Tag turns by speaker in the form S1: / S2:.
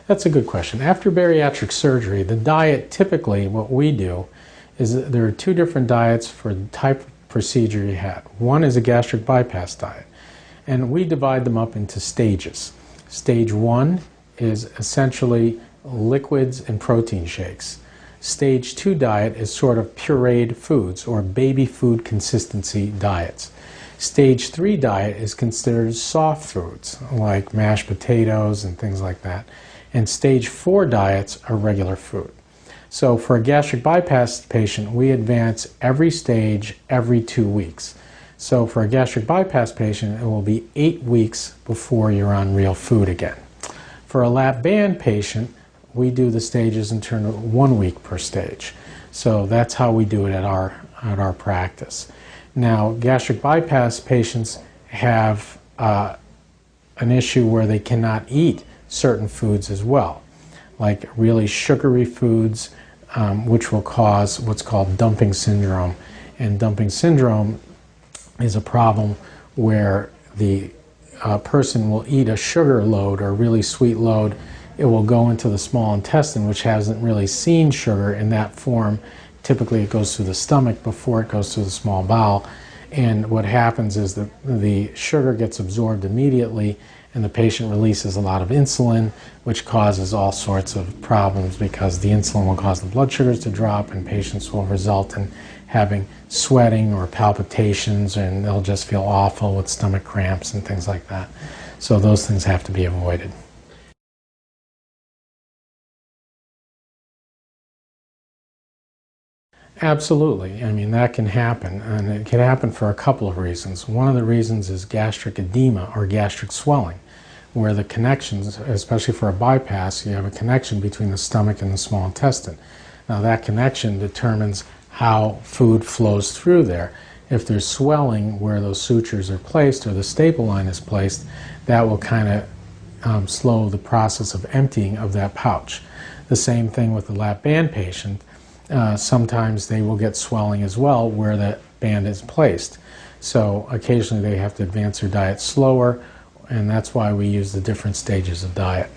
S1: That's a good question. After bariatric surgery, the diet, typically what we do is that there are two different diets for the type of procedure you had. One is a gastric bypass diet, and we divide them up into stages. Stage 1 is essentially liquids and protein shakes. Stage 2 diet is sort of pureed foods or baby food consistency diets. Stage 3 diet is considered soft foods like mashed potatoes and things like that. And stage 4 diets are regular food. So for a gastric bypass patient, we advance every stage every 2 weeks. So for a gastric bypass patient, it will be 8 weeks before you're on real food again. For a lap band patient, we do the stages in turn of 1 week per stage. So that's how we do it at our practice. Now, gastric bypass patients have an issue where they cannot eat certain foods as well, like really sugary foods, which will cause what's called dumping syndrome. And dumping syndrome is a problem where the person will eat a sugar load or a really sweet load. It will go into the small intestine, which hasn't really seen sugar in that form. Typically it goes through the stomach before it goes through the small bowel. And what happens is that the sugar gets absorbed immediately and the patient releases a lot of insulin, which causes all sorts of problems because the insulin will cause the blood sugars to drop and patients will result in having sweating or palpitations, and they'll just feel awful with stomach cramps and things like that. So those things have to be avoided. Absolutely. I mean, that can happen, and it can happen for a couple of reasons. One of the reasons is gastric edema or gastric swelling, where the connections, especially for a bypass, you have a connection between the stomach and the small intestine. Now that connection determines how food flows through there. If there's swelling where those sutures are placed or the staple line is placed, that will kind of slow the process of emptying of that pouch. The same thing with the lap band patient. Sometimes they will get swelling as well where the band is placed. So occasionally they have to advance their diet slower, and that's why we use the different stages of diet.